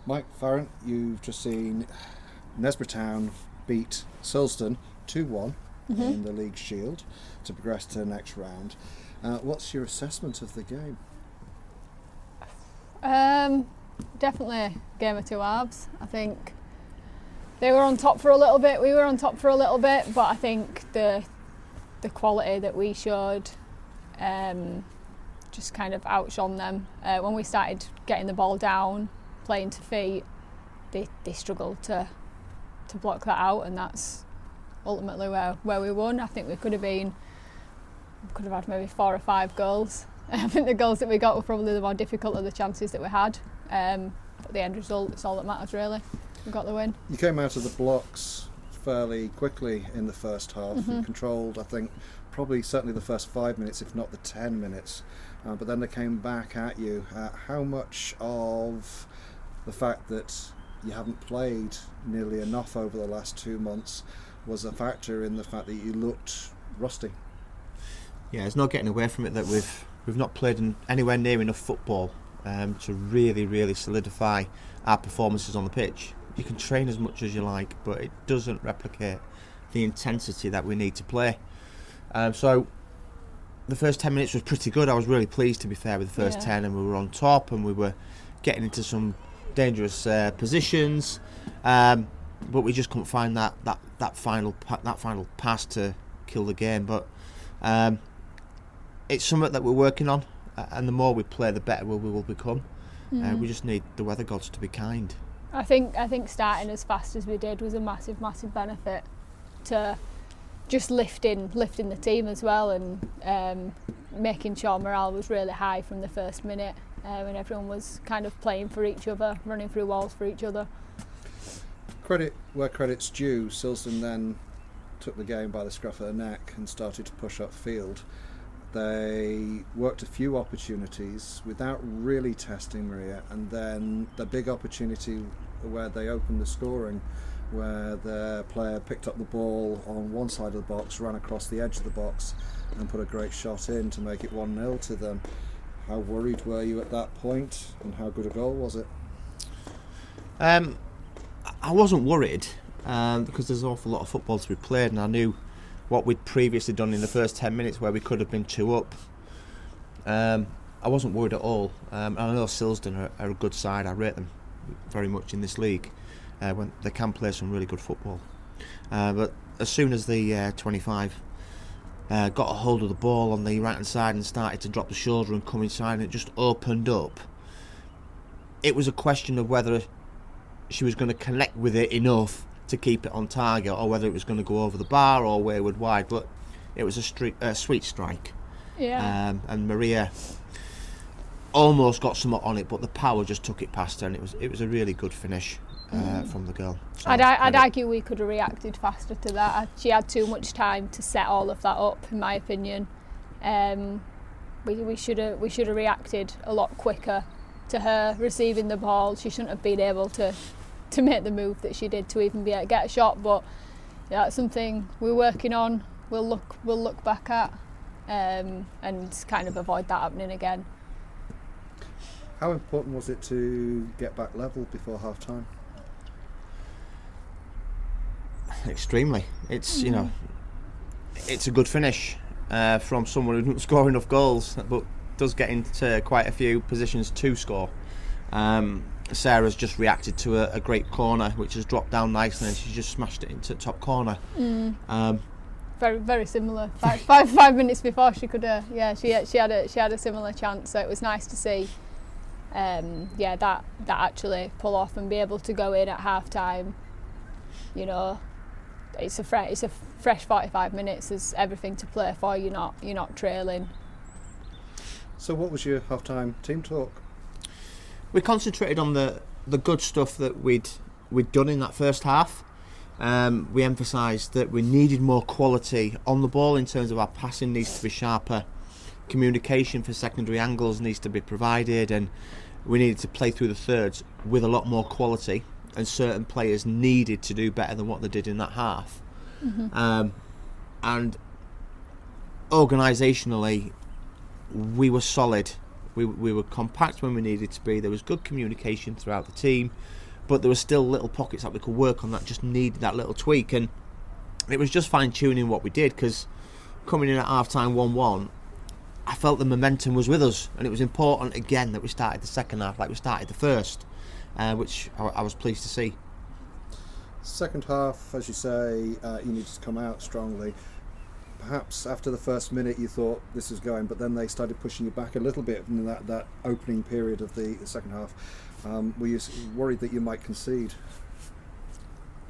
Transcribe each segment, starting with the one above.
Mike, Farran, you've just seen Knaresborough Town beat Silsden 2-1 in the League Shield to progress to the next round. What's your assessment of the game? Definitely a game of two halves. I think they were on top for a little bit, we were on top for a little bit, but I think the quality that we showed just kind of outshone them. When we started getting the ball down, playing to feet, they struggled to block that out, and that's ultimately where we won. I think we could have had maybe 4 or 5 goals. I think the goals that we got were probably the more difficult of the chances that we had. But the end result, it's all that matters really. We got the win. You came out of the blocks fairly quickly in the first half. You controlled, I think, probably certainly the first 5 minutes, if not the 10 minutes. But then they came back at you. How much of the fact that you haven't played nearly enough over the last 2 months was a factor in the fact that you looked rusty? Yeah, there's no getting away from it that we've not played anywhere near enough football to really solidify our performances on the pitch. You can train as much as you like, but it doesn't replicate the intensity that we need to play. So the first 10 minutes was pretty good. I was really pleased, to be fair, with the first 10, and we were on top and we were getting into some dangerous positions, but we just couldn't find that final pass to kill the game. But it's something that we're working on, and the more we play, the better we will become. We just need the weather gods to be kind. I think starting as fast as we did was a massive benefit to just lifting the team as well, and making sure morale was really high from the first minute, and everyone was kind of playing for each other, running through walls for each other. Credit where credit's due. Silsden then took the game by the scruff of the neck and started to push upfield. They worked a few opportunities without really testing Maria, and then the big opportunity where they opened the scoring, where the player picked up the ball on one side of the box, ran across the edge of the box and put a great shot in to make it 1-0 to them. How worried were you at that point, and how good a goal was it? I wasn't worried because there's an awful lot of football to be played, and I knew what we'd previously done in the first 10 minutes where we could have been 2 up. I wasn't worried at all. I know Silsden are a good side. I rate them very much in this league. When they can play some really good football. But as soon as the 25 got a hold of the ball on the right hand side and started to drop the shoulder and come inside, and it just opened up, it was a question of whether she was going to connect with it enough to keep it on target, or whether it was going to go over the bar or wayward wide. But it was a sweet strike. Yeah. And Maria almost got somewhat on it, but the power just took it past her, and it was a really good finish from the girl. So I'd argue we could have reacted faster to that. She had too much time to set all of that up, in my opinion. We should have reacted a lot quicker to her receiving the ball. She shouldn't have been able to make the move that she did to even be able to get a shot. But yeah, that's something we're working on. We'll look back at and kind of avoid that happening again. How important was it to get back level before half time? Extremely. It's it's a good finish from someone who doesn't score enough goals, but does get into quite a few positions to score. Sarah's just reacted to a great corner which has dropped down nicely, and she just smashed it into the top corner. Very similar. 5 minutes before she could she had a similar chance, so it was nice to see that actually pull off and be able to go in at half time. It's a fresh 45 minutes. There's everything to play for. You're not trailing. So what was your half-time team talk? We concentrated on the good stuff that we'd done in that first half. We emphasised that we needed more quality on the ball in terms of our passing needs to be sharper, communication for secondary angles needs to be provided, and we needed to play through the thirds with a lot more quality, and certain players needed to do better than what they did in that half. And organisationally we were solid We were compact when we needed to be. There was good communication throughout the team, but there were still little pockets that we could work on that just needed that little tweak. And it was just fine-tuning what we did, because coming in at half-time 1-1, I felt the momentum was with us, and it was important again that we started the second half like we started the first, which I was pleased to see. Second half, as you say, you needed to come out strongly. Perhaps after the first minute you thought this was going, but then they started pushing you back a little bit in that opening period of the second half. Were you worried that you might concede?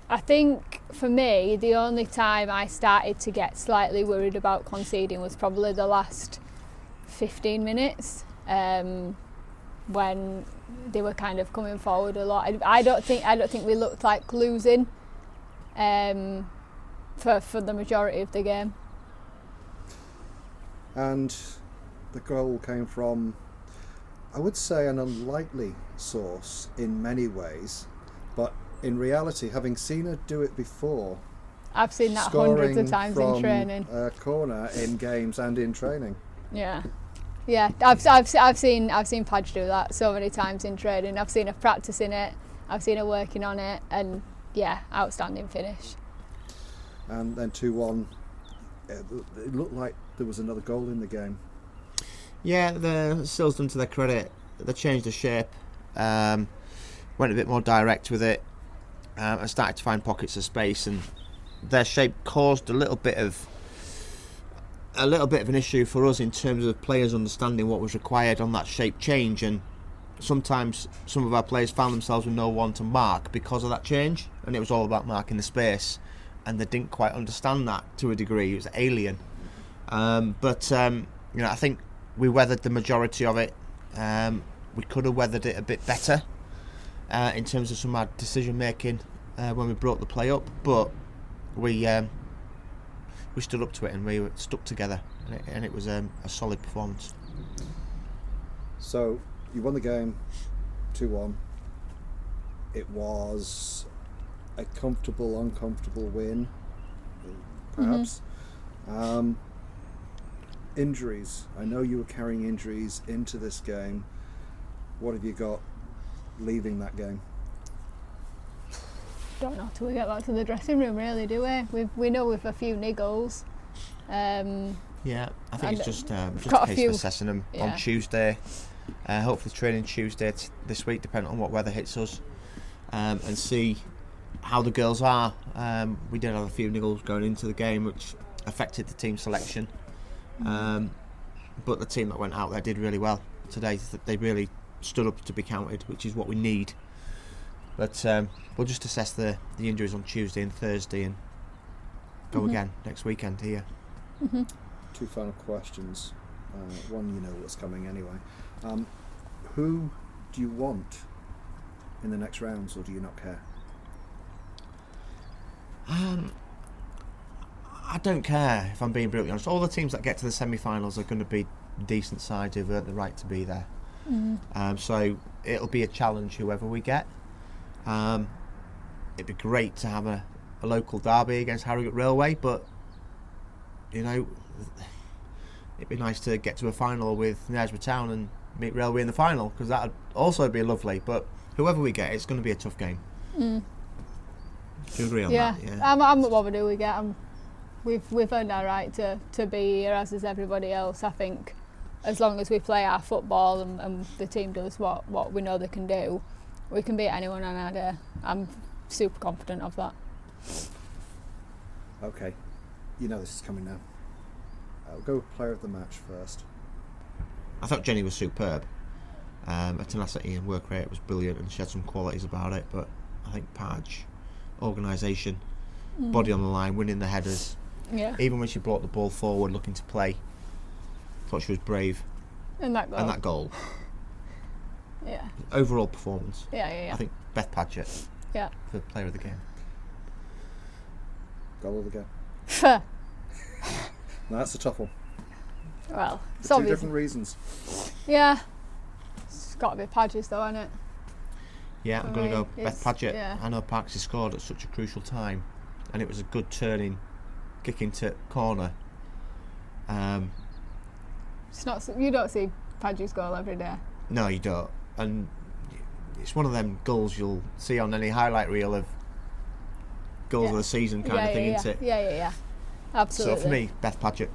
I think for me, the only time I started to get slightly worried about conceding was probably the last 15 minutes, when they were kind of coming forward a lot. I don't think we looked like losing for the majority of the game. And the goal came from, I would say, an unlikely source in many ways, but in reality, having seen her do it before, I've seen that hundreds of times in training. A corner in games and in training. Yeah. I've seen Padge do that so many times in training. I've seen her practicing it. I've seen her working on it, and yeah, outstanding finish. And then 2-1. It looked like there was another goal in the game. Yeah, the Silsden, to their credit, they changed the shape, went a bit more direct with it, and started to find pockets of space, and their shape caused a little bit of an issue for us in terms of players understanding what was required on that shape change, and sometimes some of our players found themselves with no one to mark because of that change, and it was all about marking the space, and they didn't quite understand that to a degree. It was alien, but I think we weathered the majority of it. We could have weathered it a bit better in terms of some of our decision making when we brought the play up, but we stood up to it and we were stuck together, and it was a solid performance. So you won the game 2-1. It was a comfortable, uncomfortable win, perhaps. Injuries. I know you were carrying injuries into this game. What have you got leaving that game? Don't know till we get back to the dressing room, really, do we? We know we've a few niggles. Yeah, I think it's just a case of assessing them on Tuesday. Hopefully training Tuesday this week, depending on what weather hits us, and see how the girls are. We did have a few niggles going into the game, which affected the team selection. But the team that went out there did really well today. They really stood up to be counted, which is what we need. But we'll just assess the injuries on Tuesday and Thursday and go again next weekend here. Two final questions. One, you know what's coming anyway. Who do you want in the next rounds, or do you not care? I don't care, if I'm being brutally honest. All the teams that get to the semi-finals are going to be decent sides who've earned the right to be there. So it'll be a challenge whoever we get. It'd be great to have a local derby against Harrogate Railway, but it'd be nice to get to a final with Knaresborough Town and meet Railway in the final, because that'd also be lovely. But whoever we get, it's going to be a tough game. Do you agree on that? Yeah. I'm not bothered who we get. We've earned our right to be here, as is everybody else. I think as long as we play our football and the team does what we know they can do, we can beat anyone on our day. I'm super confident of that. Okay, you know this is coming now. I'll go with player of the match first. I thought Jenny was superb. Her tenacity and work rate was brilliant, and she had some qualities about it. But I think Padge, organisation, body on the line, winning the headers. Yeah. Even when she brought the ball forward, looking to play, thought she was brave. And that goal. Yeah. Overall performance. Yeah. I think Beth Padgett. Yeah. For player of the game. Goal of the game. No, that's a tough one. Well, for two different reasons. Yeah. It's got to be Padgett's though, isn't it? Yeah, I'm going to go Beth Padgett. Yeah. I know Parks has scored at such a crucial time, and it was a good turning kick into corner. It's not. You don't see Padgett's goal every day. No, you don't. And it's one of them goals you'll see on any highlight reel of goals of the season kind of thing, isn't it? Yeah. Absolutely. So for me, Beth Padgett.